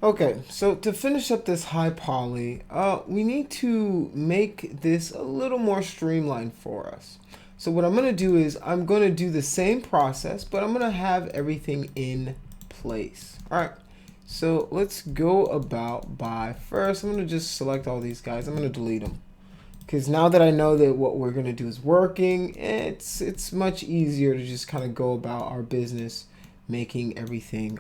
Okay, so to finish up this high poly, we need to make this a little more streamlined for us. So what I'm gonna do is I'm gonna do the same process, but I'm gonna have everything in place. All right, so let's go about by first, I'm gonna just select all these guys. I'm gonna delete them. Because now that I know that what we're gonna do is working, it's much easier to just kind of go about our business, making everything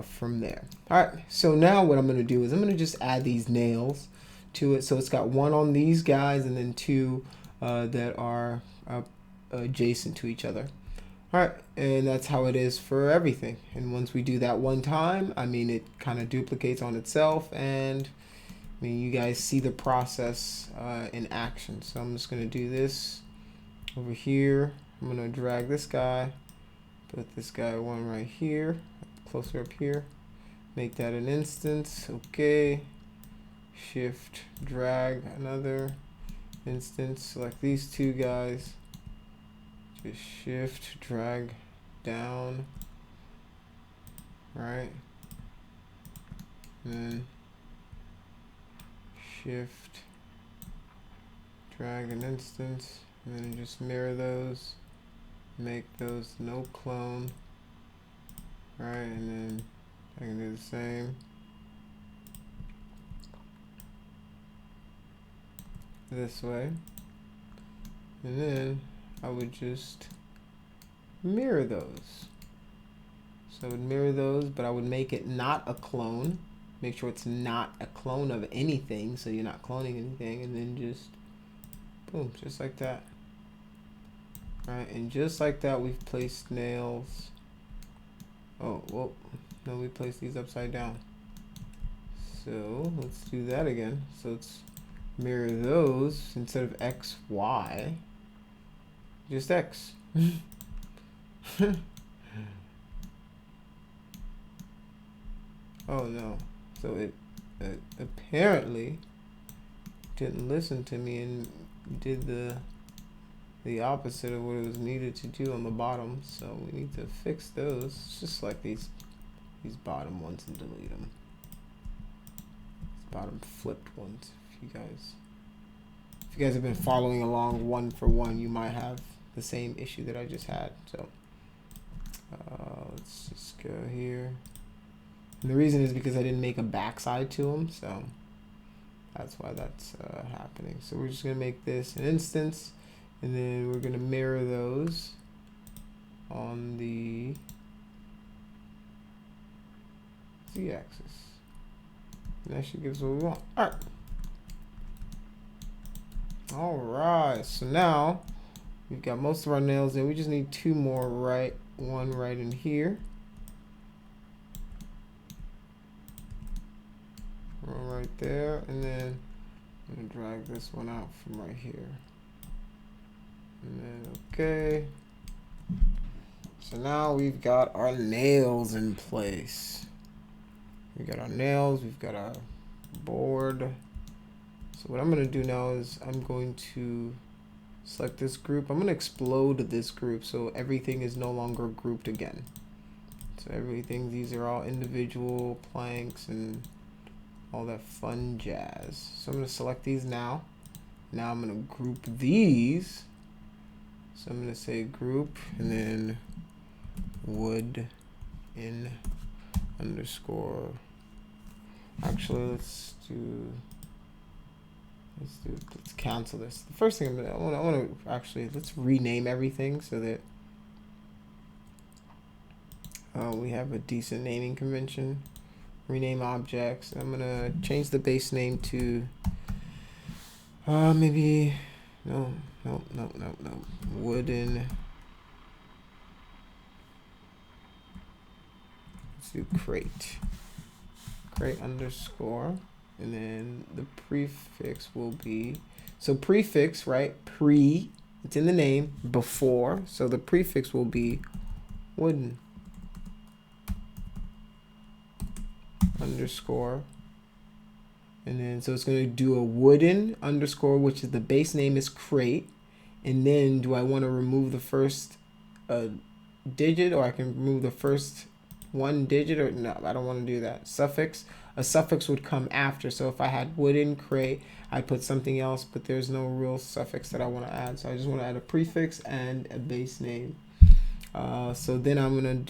from there. All right, so now what I'm going to do is I'm going to just add these nails to it. So it's got one on these guys and then two that are adjacent to each other. All right, and that's how it is for everything. And once we do that one time, I mean, it kind of duplicates on itself. And I mean, you guys see the process in action. So I'm just going to do this over here. I'm going to drag this guy, put this guy one right here, closer up here, make that an instance. Okay, shift drag another instance, select these two guys, just shift drag down, right, and then shift drag an instance, and then just mirror those, make those no clone. Right, and then I can do the same. This way. And then I would just mirror those. So I would mirror those, but I would make it not a clone. Make sure it's not a clone of anything, so you're not cloning anything, and then just boom, just like that. Right, and just like that, we've placed nails. Oh, well, no, we placed these upside down. So let's do that again. So let's mirror those instead of X, Y, just X. Oh no. So it apparently didn't listen to me and did the opposite of what it was needed to do on the bottom. So we need to fix those. It's just like these bottom ones and delete them. These bottom flipped ones. If you guys have been following along one for one, you might have the same issue that I just had. So let's just go here. And the reason is because I didn't make a backside to them, so that's why that's happening. So we're just gonna make this an instance, and then we're gonna mirror those on the z-axis. And that should give us what we want. All right. All right. So now we've got most of our nails in. We just need two more, right? One right in here. One right there, and then I'm gonna drag this one out from right here. And then okay. So now we've got our nails in place. We got our nails, we've got our board. So what I'm gonna do now is I'm going to select this group. I'm gonna explode this group so everything is no longer grouped again. So everything, these are all individual planks and all that fun jazz. So I'm gonna select these now. Now I'm gonna group these. So I'm gonna say group and then wood in underscore. Actually, let's cancel this. The first thing I want to actually, let's rename everything so that we have a decent naming convention. Rename objects. I'm gonna change the base name to maybe no wooden. Let's do crate underscore, and then the prefix will be, so prefix, right? Pre, it's in the name, before, so the prefix will be wooden underscore, and then so it's going to do a wooden underscore, which is the base name is crate, and then do I want to remove the first digit, or I can remove the first one digit, or no, I don't want to do that. Suffix, a suffix would come after. So if I had wooden crate, I'd put something else, but there's no real suffix that I want to add. So I just want to add a prefix and a base name. So then I'm gonna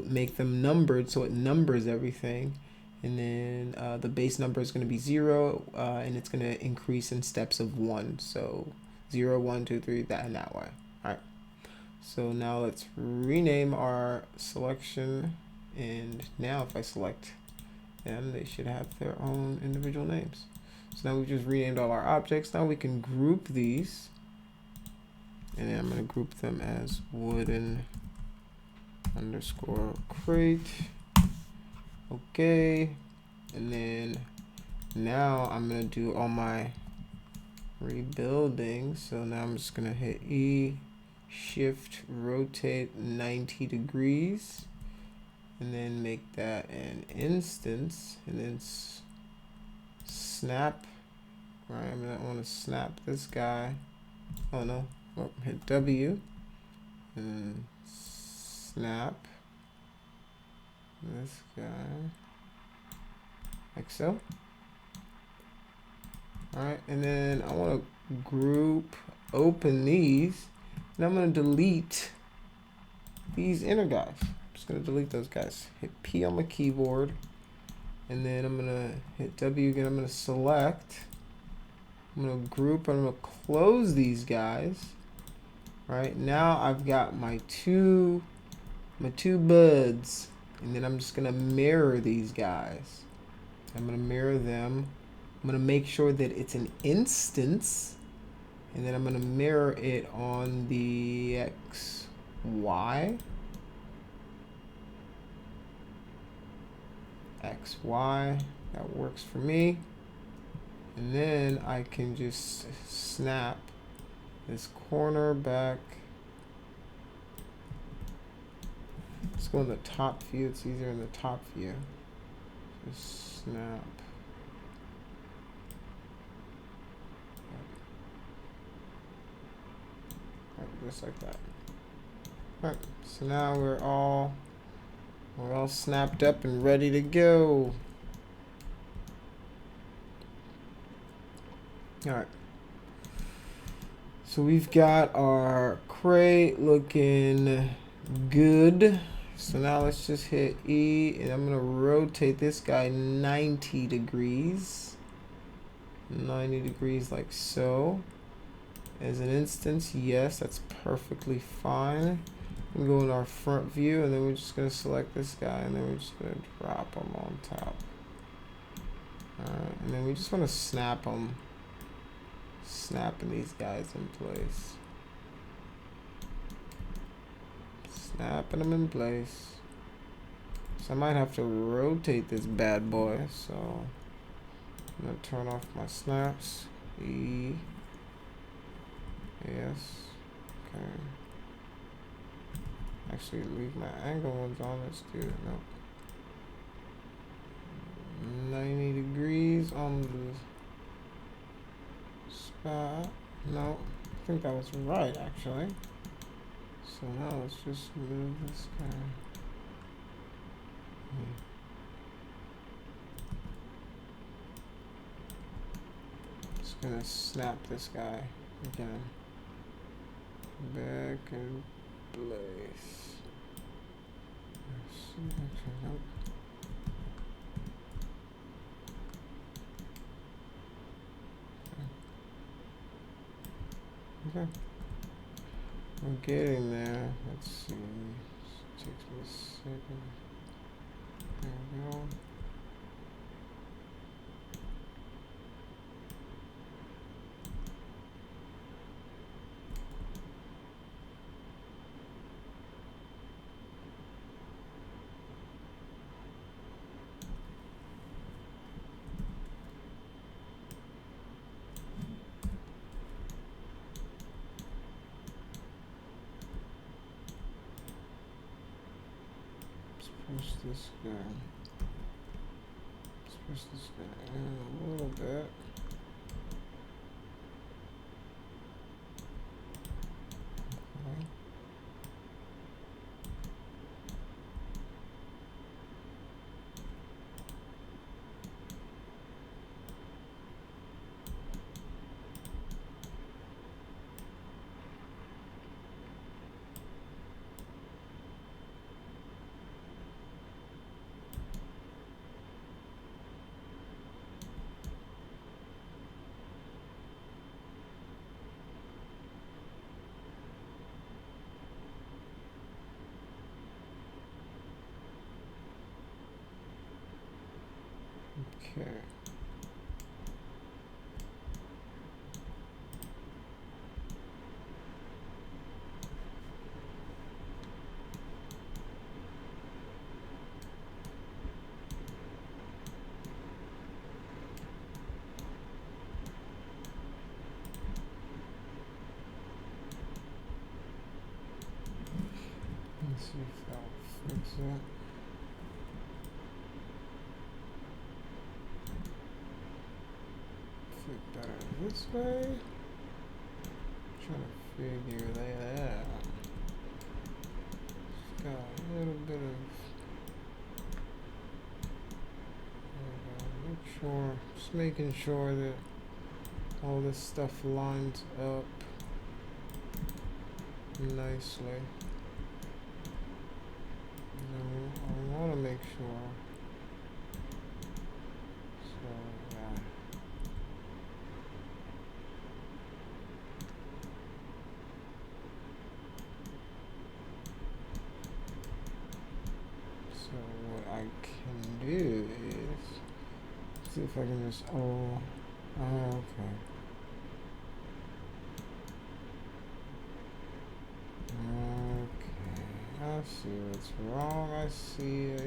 make them numbered, so it numbers everything, and then the base number is gonna be 0, and it's gonna increase in steps of 1. So 0, 1, 2, 3, that and that way. All right. So now let's rename our selection, and now if I select them, they should have their own individual names. So now we've just renamed all our objects. Now we can group these, and then I'm going to group them as wooden underscore crate. Okay, and then now I'm going to do all my rebuilding. So now I'm just going to hit E, shift, rotate 90 degrees, and then make that an instance, and then snap. Right, I want to snap this guy. Oh no, well, hit W, and snap this guy, like so. Alright, and then I want to group, open these, and I'm going to delete these inner guys. I'm just going to delete those guys. Hit P on my keyboard, and then I'm going to hit W again. I'm going to select, I'm going to group, and I'm going to close these guys. Right, now I've got my two buds, and then I'm just going to mirror these guys. I'm going to mirror them. I'm going to make sure that it's an instance, and then I'm going to mirror it on the X, Y. X, Y, that works for me. And then I can just snap this corner back. Let's go in the top view. It's easier in the top view. Just snap. Right, just like that. Alright, so now we're all snapped up and ready to go. Alright. So we've got our crate looking good. So now let's just hit E, and I'm going to rotate this guy 90 degrees. 90 degrees like so. As an instance, yes, that's perfectly fine. We go in our front view, and then we're just going to select this guy, and then we're just going to drop him on top. Alright, and then we just want to snap them. Snapping these guys in place. Snapping them in place. So I might have to rotate this bad boy. So I'm going to turn off my snaps. E. Yes. Okay. Actually, leave my angle ones on. Let's do it. No. 90 degrees on the spot. No, I think that was right actually. So now let's just move this guy. Just gonna snap this guy again. Back in place. Nope. Okay. I'm getting there. Let's see. It takes me a second. There we go. Push this guy. Let's push this guy in a little bit. Okay. Okay. Let's see if that'll fix it. Fit better this way. Trying to figure that out. Just got a little bit of. Make sure, just making sure that all this stuff lines up nicely. I want to make sure. So, yeah. So what I can do is see if I can just okay. Okay, I see what's wrong. I see. So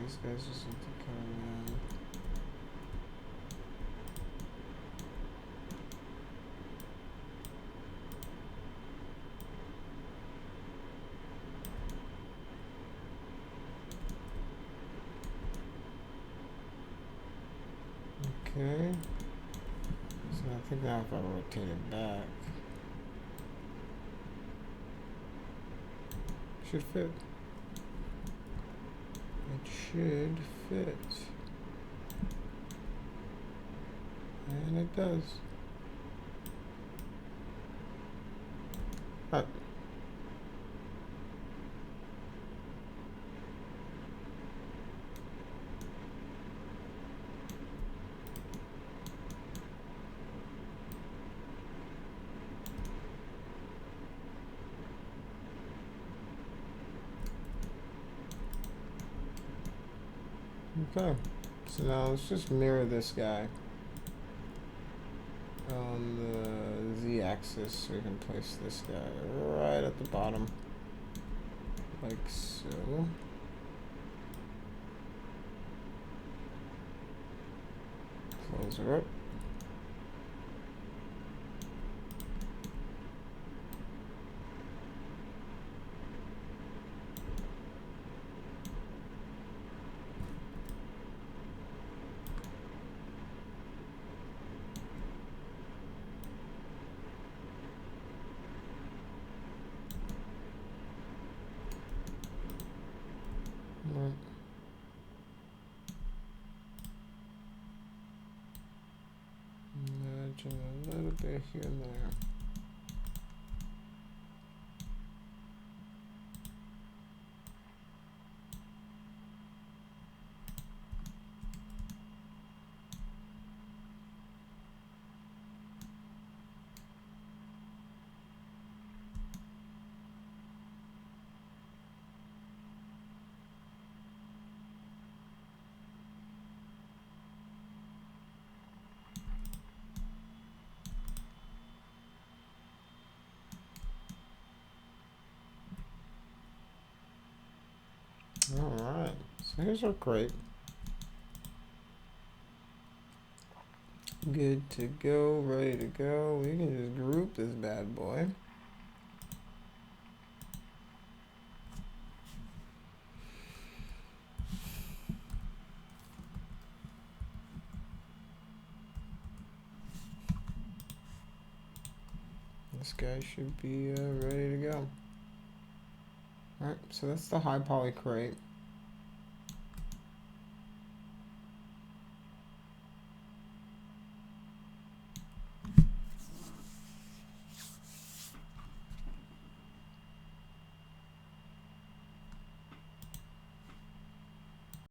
these guys just need to come in. Okay. So I think now if I rotate it back, should fit. It should fit. And it does. Right. Okay, so now let's just mirror this guy on the z-axis so we can place this guy right at the bottom, like so. Close her up. Imagine a little bit here and there. Alright, so here's our crate. Good to go, ready to go. We can just group this bad boy. This guy should be ready to go. Alright, so that's the high poly crate.